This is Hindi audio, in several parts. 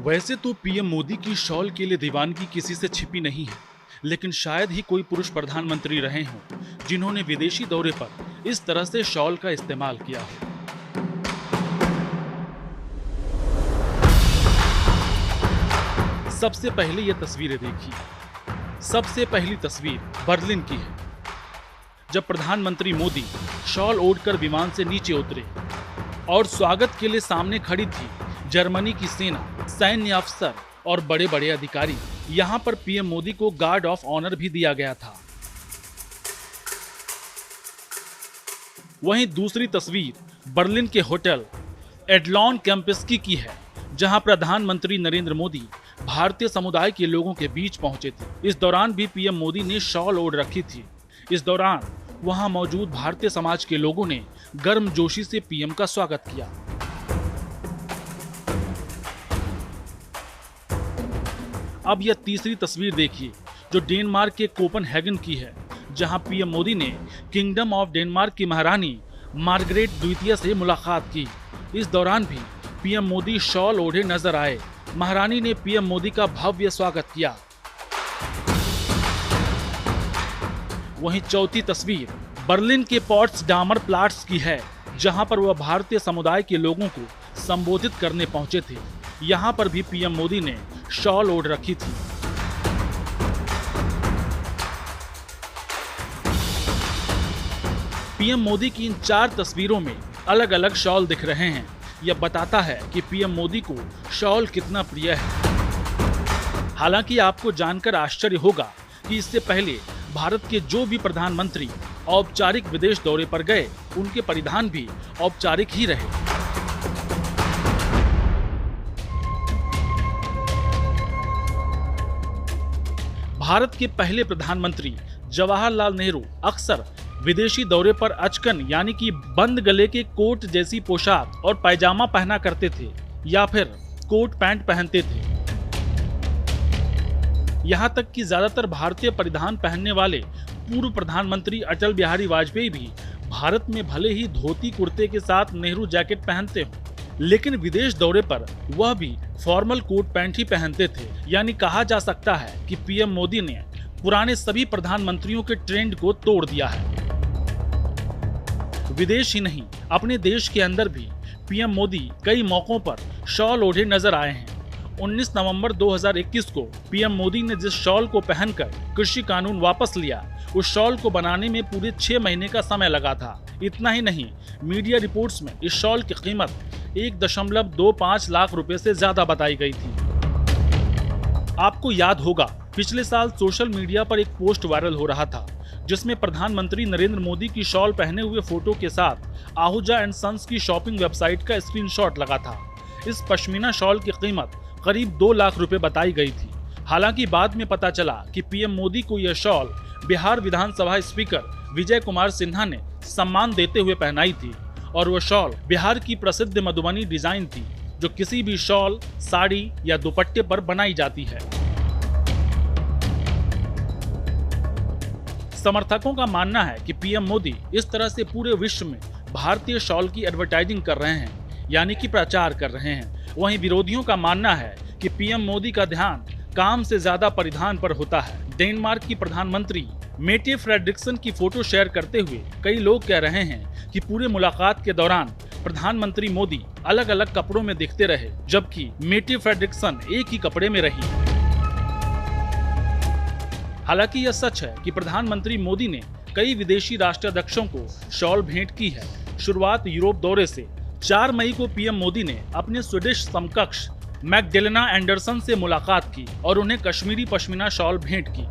वैसे तो पीएम मोदी की शॉल के लिए दीवानगी किसी से छिपी नहीं है, लेकिन शायद ही कोई पुरुष प्रधानमंत्री रहे हों जिन्होंने विदेशी दौरे पर इस तरह से शॉल का इस्तेमाल किया हो। सबसे पहले ये तस्वीरें देखिए। सबसे पहली तस्वीर बर्लिन की है, जब प्रधानमंत्री मोदी शॉल ओढ़कर विमान से नीचे उतरे और स्वागत के लिए सामने खड़ी थी जर्मनी की सेना, सैन्य अफसर और बड़े बड़े अधिकारी। यहां पर पीएम मोदी को गार्ड ऑफ ऑनर भी दिया गया था। वहीं दूसरी तस्वीर बर्लिन के होटल एडलॉन कैंपस्की की है, जहां प्रधानमंत्री नरेंद्र मोदी भारतीय समुदाय के लोगों के बीच पहुंचे थे। इस दौरान भी पीएम मोदी ने शॉल ओढ़ रखी थी। इस दौरान वहां मौजूद भारतीय समाज के लोगों ने गर्मजोशी से पीएम का स्वागत किया। अब यह तीसरी तस्वीर देखिए, जो डेनमार्क के कोपेनहेगन की है, जहां पीएम मोदी ने किंगडम ऑफ डेनमार्क की महारानी मार्गरेट द्वितीय से मुलाकात की। इस दौरान भी पीएम मोदी शॉल ओढ़े नजर आए। महारानी ने पीएम मोदी का भव्य स्वागत किया। वहीं चौथी तस्वीर बर्लिन के पोट्सडामर प्लाट्स की है, जहां पर वह भारतीय समुदाय के लोगों को संबोधित करने पहुंचे थे। यहां पर भी पीएम मोदी ने शॉल ओढ़ रखी थी। पीएम मोदी की इन चार तस्वीरों में अलग अलग शॉल दिख रहे हैं। यह बताता है कि पीएम मोदी को शॉल कितना प्रिय है। हालांकि आपको जानकर आश्चर्य होगा कि इससे पहले भारत के जो भी प्रधानमंत्री औपचारिक विदेश दौरे पर गए, उनके परिधान भी औपचारिक ही रहे। भारत के पहले प्रधानमंत्री जवाहरलाल नेहरू अक्सर विदेशी दौरे पर अचकन यानी कि बंद गले के कोट जैसी पोशाक और पैजामा पहना करते थे या फिर कोट पैंट पहनते थे। यहाँ तक कि ज्यादातर भारतीय परिधान पहनने वाले पूर्व प्रधानमंत्री अटल बिहारी वाजपेयी भी भारत में भले ही धोती कुर्ते के साथ नेहरू जैकेट पहनते हो, लेकिन विदेश दौरे पर वह भी फॉर्मल कोट पैंट ही पहनते थे। यानी कहा जा सकता है कि पीएम मोदी ने पुराने सभी प्रधानमंत्रियों के ट्रेंड को तोड़ दिया है। विदेश ही नहीं, अपने देश के अंदर भी पीएम मोदी कई मौकों पर शॉल ओढ़े नजर आए हैं। 19 नवंबर 2021 को पीएम मोदी ने जिस शॉल को पहनकर कृषि कानून वापस लिया, उस शॉल को बनाने में पूरे 6 महीने का समय लगा था। इतना ही नहीं, मीडिया रिपोर्ट्स में इस शॉल की कीमत 1.25 लाख रुपए से ज्यादा बताई गई थी। आपको याद होगा, पिछले साल सोशल मीडिया पर एक पोस्ट वायरल हो रहा था, जिसमें प्रधानमंत्री नरेंद्र मोदी की शॉल पहने हुए फोटो के साथ आहूजा एंड सन्स की शॉपिंग वेबसाइट का स्क्रीनशॉट लगा था। इस पश्मीना शॉल की कीमत करीब 2 लाख रुपए बताई गई थी। हालांकि बाद में पता चला कि पीएम मोदी को यह शॉल बिहार विधानसभा स्पीकर विजय कुमार सिन्हा ने सम्मान देते हुए पहनाई थी, और वह शॉल बिहार की प्रसिद्ध मधुबनी डिजाइन थी, जो किसी भी शॉल, साड़ी या दुपट्टे पर बनाई जाती है। समर्थकों का मानना है कि पीएम मोदी इस तरह से पूरे विश्व में भारतीय शॉल की एडवर्टाइजिंग कर रहे हैं, यानी कि प्रचार कर रहे हैं। वहीं विरोधियों का मानना है कि पीएम मोदी का ध्यान काम से ज्यादा परिधान पर होता है। डेनमार्क की प्रधानमंत्री मेटे फ्रेडरिक्सन की फोटो शेयर करते हुए कई लोग कह रहे हैं कि पूरे मुलाकात के दौरान प्रधानमंत्री मोदी अलग अलग कपड़ों में दिखते रहे, जबकि मेटे फ्रेडरिक्सन एक ही कपड़े में रही। हालांकि यह सच है कि प्रधानमंत्री मोदी ने कई विदेशी राष्ट्राध्यक्षों को शॉल भेंट की है। शुरुआत यूरोप दौरे से 4 मई को पीएम मोदी ने अपने स्वीडिश समकक्ष मैगडेलेना एंडरसन से मुलाकात की और उन्हें कश्मीरी पश्मीना शॉल भेंट की।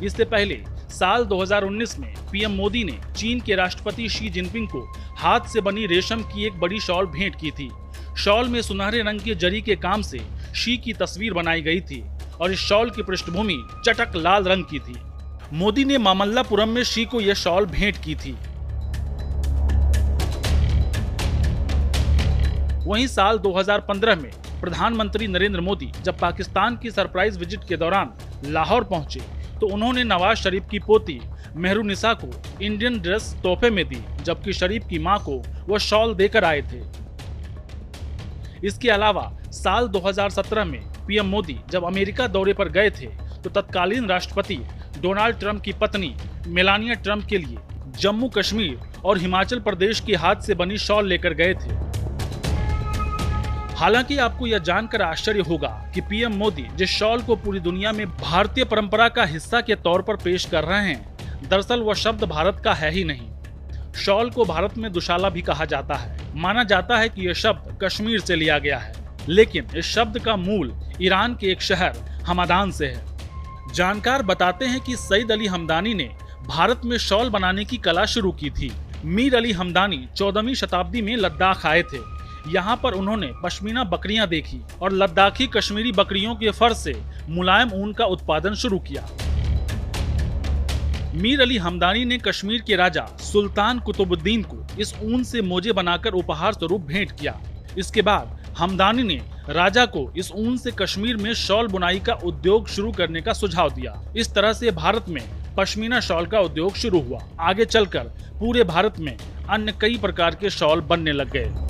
इससे पहले साल 2019 में पीएम मोदी ने चीन के राष्ट्रपति शी जिनपिंग को हाथ से बनी रेशम की एक बड़ी शॉल भेंट की थी। शॉल में सुनहरे रंग के जरी के काम से शी की तस्वीर बनाई गई थी और इस शॉल की पृष्ठभूमि चटक लाल रंग की थी। मोदी ने मामल्लापुरम में शी को यह शॉल भेंट की थी। वहीं साल 2015 में प्रधानमंत्री नरेंद्र मोदी जब पाकिस्तान की सरप्राइज विजिट के दौरान लाहौर पहुंचे, तो उन्होंने नवाज शरीफ की पोती मेहरुनिसा को इंडियन ड्रेस तोहफे में दी, जबकि शरीफ की मां को वो शॉल देकर आए थे। इसके अलावा साल 2017 में पीएम मोदी जब अमेरिका दौरे पर गए थे तो तत्कालीन राष्ट्रपति डोनाल्ड ट्रंप की पत्नी मेलानिया ट्रंप के लिए जम्मू कश्मीर और हिमाचल प्रदेश की हाथ से बनी शॉल लेकर गए थे। हालांकि आपको यह जानकर आश्चर्य होगा कि पीएम मोदी जिस शॉल को पूरी दुनिया में भारतीय परंपरा का हिस्सा के तौर पर पेश कर रहे हैं, दरअसल वह शब्द भारत का है ही नहीं। शॉल को भारत में दुशाला भी कहा जाता है। माना जाता है कि यह शब्द कश्मीर से लिया गया है, लेकिन इस शब्द का मूल ईरान के एक शहर हमादान से है। जानकार बताते हैं कि सईद अली हमदानी ने भारत में शॉल बनाने की कला शुरू की थी। मीर अली हमदानी 14वीं शताब्दी में लद्दाख आए थे। यहाँ पर उन्होंने पश्मीना बकरियां देखी और लद्दाखी कश्मीरी बकरियों के फर से मुलायम ऊन का उत्पादन शुरू किया। मीर अली हमदानी ने कश्मीर के राजा सुल्तान कुतुबुद्दीन को इस ऊन से मोजे बनाकर उपहार स्वरूप भेंट किया। इसके बाद हमदानी ने राजा को इस ऊन से कश्मीर में शॉल बुनाई का उद्योग शुरू करने का सुझाव दिया। इस तरह से भारत में पश्मीना शॉल का उद्योग शुरू हुआ। आगे चलकर पूरे भारत में अन्य कई प्रकार के शॉल बनने लग गए।